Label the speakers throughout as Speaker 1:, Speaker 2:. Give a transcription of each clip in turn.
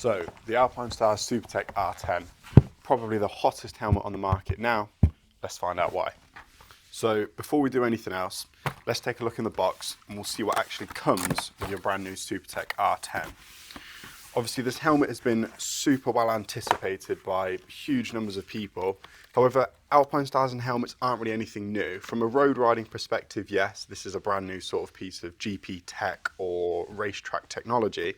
Speaker 1: So the Alpinestars Supertech R10, probably the hottest helmet on the market now. Let's find out why. So before we do anything else, let's take a look in the box and we'll see what actually comes with your brand new Supertech R10. Obviously this helmet has been super well anticipated by huge numbers of people. However, Alpinestars and helmets aren't really anything new. From a road riding perspective, yes, this is a brand new sort of piece of GP tech or racetrack technology.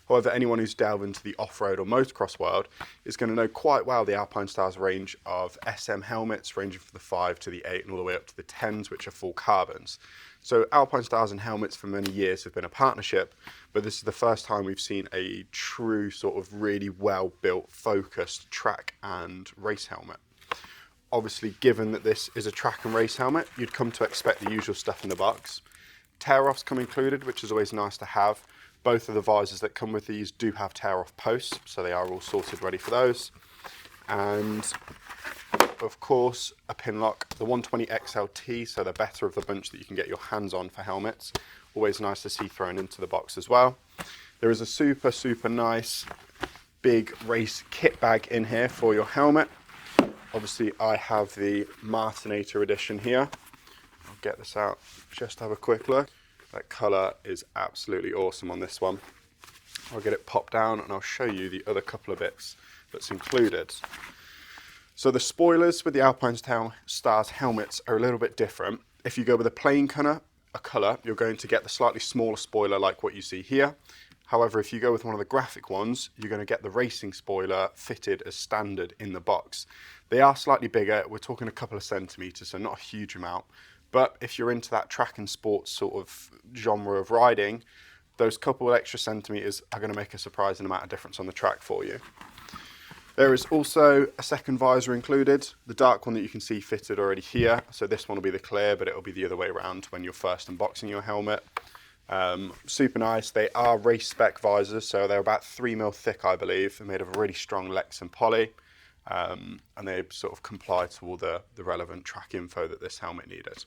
Speaker 1: However, anyone who's delved into the off-road or motocross world is going to know quite well the Alpinestars range of SM helmets, ranging from the 5 to the 8 and all the way up to the 10s, which are full carbons. So Alpinestars and helmets for many years have been a partnership, but this is the first time we've seen a true sort of really well-built, focused track and race helmet. Obviously, given that this is a track and race helmet, you'd come to expect the usual stuff in the box. Tear-offs come included, which is always nice to have. Both of the visors that come with these do have tear-off posts, so they are all sorted ready for those. And of course, a pin lock, the 120 XLT, so the better of the bunch that you can get your hands on for helmets. Always nice to see thrown into the box as well. There is a super nice big race kit bag in here for your helmet. Obviously, I have the Martinator edition here. I'll get this out, just have a quick look. That colour is absolutely awesome on this one. I'll get it popped down and I'll show you the other couple of bits that's included. So the spoilers with the Alpinestars helmets are a little bit different. If you go with a plain colour, you're going to get the slightly smaller spoiler like what you see here. However, if you go with one of the graphic ones, you're going to get the racing spoiler fitted as standard in the box. They are slightly bigger, we're talking a couple of centimetres, so not a huge amount. But if you're into that track and sports sort of genre of riding, those couple of extra centimetres are going to make a surprising amount of difference on the track for you. There is also a second visor included, the dark one that you can see fitted already here. So this one will be the clear, but it'll be the other way around when you're first unboxing your helmet. Super nice. They are race spec visors, so they're about 3mm thick, I believe. They're made of a really strong Lexan poly, and they sort of comply to all the relevant track info that this helmet needed.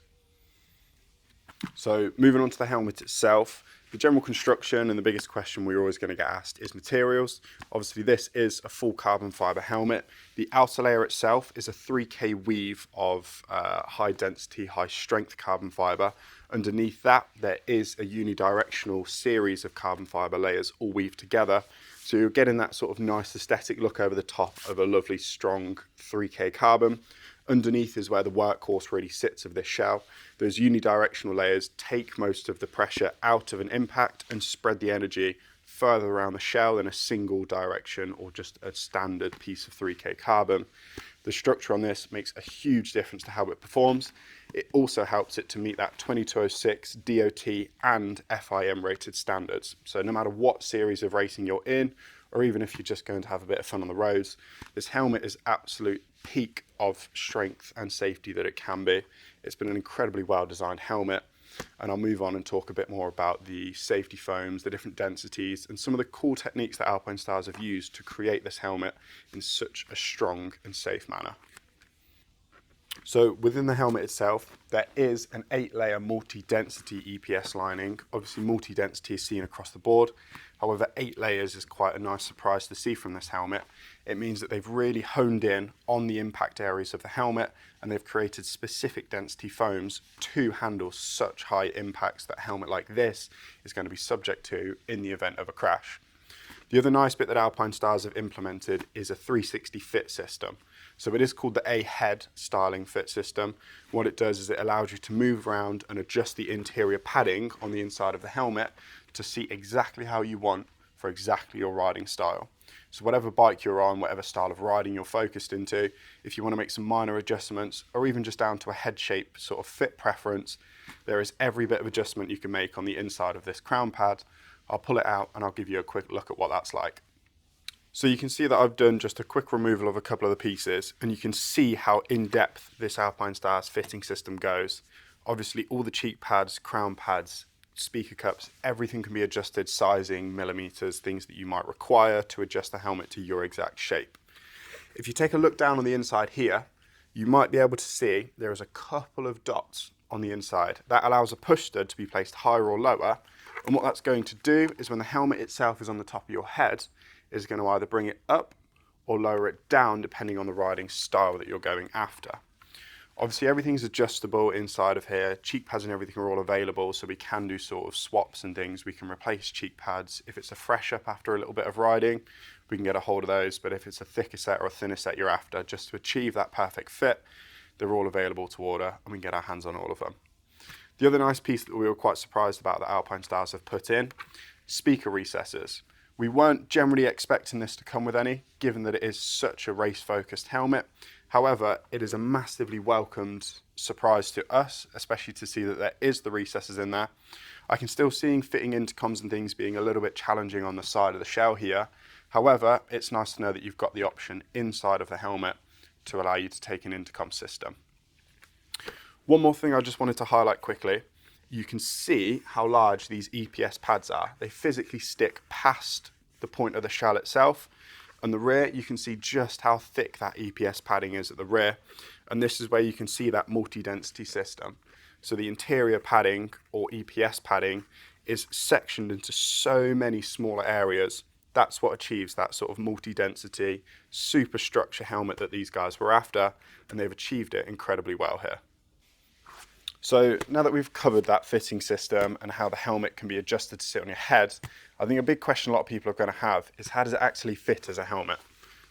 Speaker 1: So moving on to the helmet itself, the general construction and the biggest question we're always going to get asked is materials. Obviously this is a full carbon fibre helmet. The outer layer itself is a 3K weave of high density, high strength carbon fibre. Underneath that there is a uni-directional series of carbon fibre layers all weaved together. So you're getting that sort of nice aesthetic look over the top of a lovely strong 3K carbon. Underneath is where the workhorse really sits of this shell. Those unidirectional layers take most of the pressure out of an impact and spread the energy further around the shell in a single direction or just a standard piece of 3K carbon. The structure on this makes a huge difference to how it performs. It also helps it to meet that 2206 DOT and FIM rated standards. So no matter what series of racing you're in, or even if you're just going to have a bit of fun on the roads, this helmet is absolute peak of strength and safety that it can be. It's been an incredibly well designed helmet, and I'll move on and talk a bit more about the safety foams, the different densities, and some of the cool techniques that Alpinestars have used to create this helmet in such a strong and safe manner. So within the helmet itself, there is an 8-layer multi-density EPS lining. Obviously multi-density is seen across the board. However, 8 layers is quite a nice surprise to see from this helmet. It means that they've really honed in on the impact areas of the helmet, and they've created specific density foams to handle such high impacts that a helmet like this is going to be subject to in the event of a crash. The other nice bit that Alpinestars have implemented is a 360 fit system. So it is called the A-head styling fit system. What it does is it allows you to move around and adjust the interior padding on the inside of the helmet to see exactly how you want for exactly your riding style. So whatever bike you're on, whatever style of riding you're focused into, if you want to make some minor adjustments or even just down to a head shape sort of fit preference, there is every bit of adjustment you can make on the inside of this crown pad. I'll pull it out and I'll give you a quick look at what that's like. So you can see that I've done just a quick removal of a couple of the pieces, and you can see how in-depth this Alpinestars fitting system goes. Obviously all the cheek pads, crown pads, speaker cups, everything can be adjusted, sizing, millimeters, things that you might require to adjust the helmet to your exact shape. If you take a look down on the inside here, you might be able to see there is a couple of dots on the inside. That allows a push stud to be placed higher or lower, And what that's going to do is when the helmet itself is on the top of your head, is going to either bring it up or lower it down depending on the riding style that you're going after. Obviously everything's adjustable inside of here. Cheek pads and everything are all available, so we can do sort of swaps and things. We can replace cheek pads. If it's a fresh up after a little bit of riding, we can get a hold of those. But if it's a thicker set or a thinner set you're after, just to achieve that perfect fit, they're all available to order and we can get our hands on all of them. The other nice piece that we were quite surprised about that Alpinestars have put in, speaker recesses. We weren't generally expecting this to come with any, given that it is such a race-focused helmet. However, it is a massively welcomed surprise to us, especially to see that there is the recesses in there. I can still see fitting intercoms and things being a little bit challenging on the side of the shell here. However, it's nice to know that you've got the option inside of the helmet to allow you to take an intercom system. One more thing I just wanted to highlight quickly. You can see how large these EPS pads are. They physically stick past the point of the shell itself. And the rear, you can see just how thick that EPS padding is at the rear. And this is where you can see that multi-density system. So the interior padding, or EPS padding, is sectioned into so many smaller areas. That's what achieves that sort of multi-density, superstructure helmet that these guys were after. And they've achieved it incredibly well here. So now that we've covered that fitting system and how the helmet can be adjusted to sit on your head, I think a big question a lot of people are going to have is how does it actually fit as a helmet?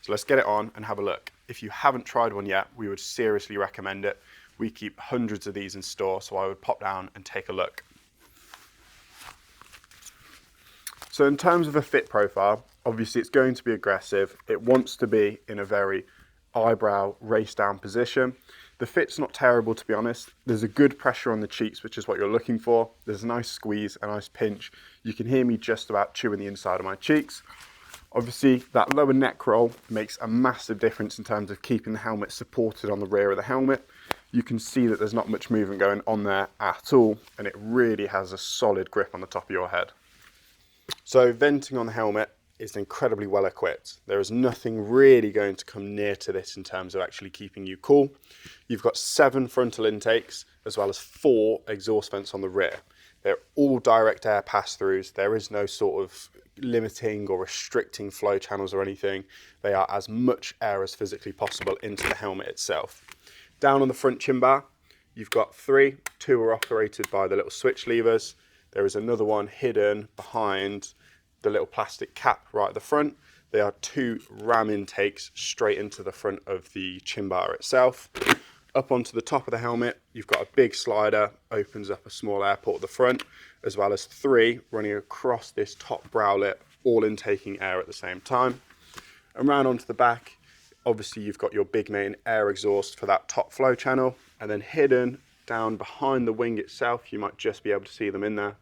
Speaker 1: So let's get it on and have a look. If you haven't tried one yet, we would seriously recommend it. We keep hundreds of these in store, so I would pop down and take a look. So in terms of a fit profile, obviously it's going to be aggressive. It wants to be in a very eyebrow race down position. The fit's not terrible, to be honest. There's a good pressure on the cheeks, which is what you're looking for. There's a nice squeeze, a nice pinch. You can hear me just about chewing the inside of my cheeks. Obviously, that lower neck roll makes a massive difference in terms of keeping the helmet supported on the rear of the helmet. You can see that there's not much movement going on there at all, and it really has a solid grip on the top of your head. So venting on the helmet is incredibly well equipped. There is nothing really going to come near to this in terms of actually keeping you cool. You've got 7 frontal intakes as well as 4 exhaust vents on the rear. They're all direct air pass-throughs. There is no sort of limiting or restricting flow channels or anything. They are as much air as physically possible into the helmet itself. Down on the front chin bar, you've got 3. 2 are operated by the little switch levers. There is another one hidden behind the little plastic cap right at the front. They are 2 ram intakes straight into the front of the chin bar itself. Up onto the top of the helmet, you've got a big slider, opens up a small air port at the front, as well as 3 running across this top brow lip, all intaking air at the same time. And round onto the back, obviously you've got your big main air exhaust for that top flow channel, and then hidden down behind the wing itself, you might just be able to see them in there.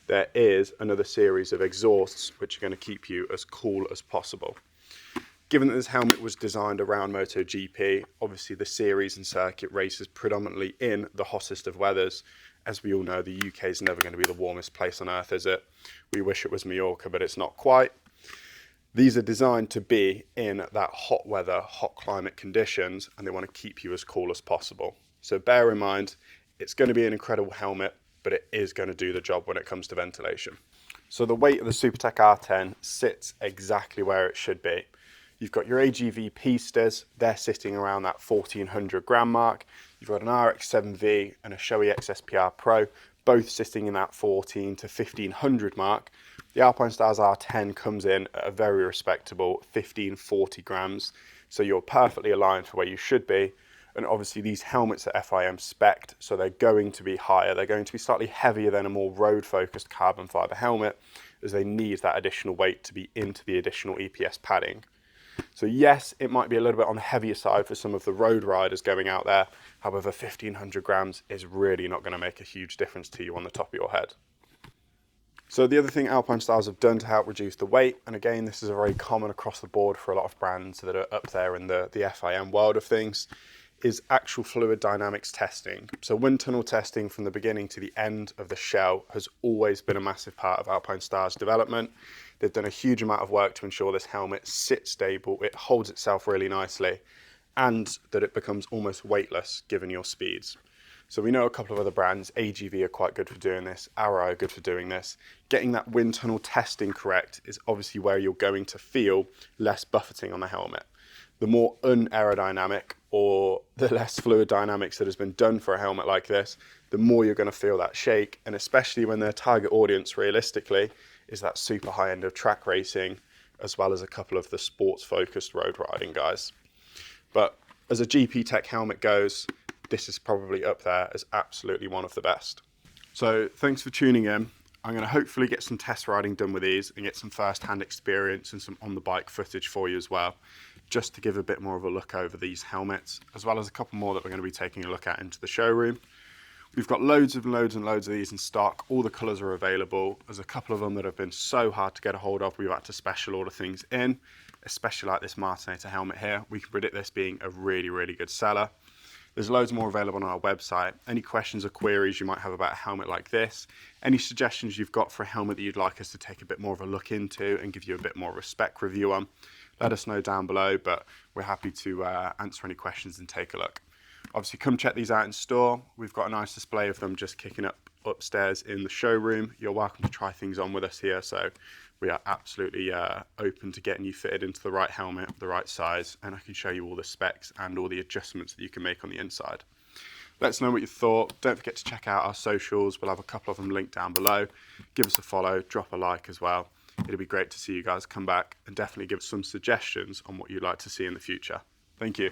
Speaker 1: There is another series of exhausts which are going to keep you as cool as possible. Given that this helmet was designed around MotoGP, obviously the series and circuit races predominantly in the hottest of weathers. As we all know, the UK is never going to be the warmest place on earth, is it? We wish it was Mallorca, but it's not quite. These are designed to be in that hot weather, hot climate conditions, and they want to keep you as cool as possible. So bear in mind, it's going to be an incredible helmet, but it is going to do the job when it comes to ventilation. So the weight of the Supertech R10 sits exactly where it should be. You've got your AGV pistas, they're sitting around that 1400 gram mark. You've got an RX-7V and a Shoei XSPR Pro, both sitting in that 14 to 1500 mark. The Alpinestars R10 comes in at a very respectable 1540 grams, so you're perfectly aligned for where you should be. And obviously these helmets are FIM spec'd, so they're going to be higher. They're going to be slightly heavier than a more road-focused carbon fiber helmet, as they need that additional weight to be into the additional EPS padding. So yes, it might be a little bit on the heavier side for some of the road riders going out there. However, 1500 grams is really not going to make a huge difference to you on the top of your head. So the other thing Alpinestars have done to help reduce the weight, and again, this is a very common across the board for a lot of brands that are up there in the FIM world of things, is actual fluid dynamics testing. So wind tunnel testing from the beginning to the end of the shell has always been a massive part of Alpinestars development. They've done a huge amount of work to ensure this helmet sits stable, it holds itself really nicely, and that it becomes almost weightless given your speeds. So we know a couple of other brands, AGV are quite good for doing this, Arrow are good for doing this. Getting that wind tunnel testing correct is obviously where you're going to feel less buffeting on the helmet. The more un-aerodynamic or the less fluid dynamics that has been done for a helmet like this, the more you're going to feel that shake, and especially when their target audience realistically is that super high end of track racing, as well as a couple of the sports focused road riding guys. But as a GP Tech helmet goes, this is probably up there as absolutely one of the best. So thanks for tuning in. I'm going to hopefully get some test riding done with these and get some first-hand experience and some on-the-bike footage for you as well, just to give a bit more of a look over these helmets, as well as a couple more that we're going to be taking a look at into the showroom. We've got loads and loads of these in stock. All the colours are available. There's a couple of them that have been so hard to get a hold of, we've had to special order things in, especially like this Martinator helmet here. We can predict this being a really, really good seller. There's loads more available on our website. Any questions or queries you might have about a helmet like this, any suggestions you've got for a helmet that you'd like us to take a bit more of a look into and give you a bit more of a spec review on, let us know down below, but we're happy to answer any questions and take a look. Obviously, come check these out in store. We've got a nice display of them just kicking up upstairs in the showroom. You're welcome to try things on with us here, so we are absolutely open to getting you fitted into the right helmet, the right size, and I can show you all the specs and all the adjustments that you can make on the inside. Let us know what you thought. Don't forget to check out our socials. We'll have a couple of them linked down below. Give us a follow, drop a like as well. It'll be great to see you guys come back and definitely give us some suggestions on what you'd like to see in the future. Thank you.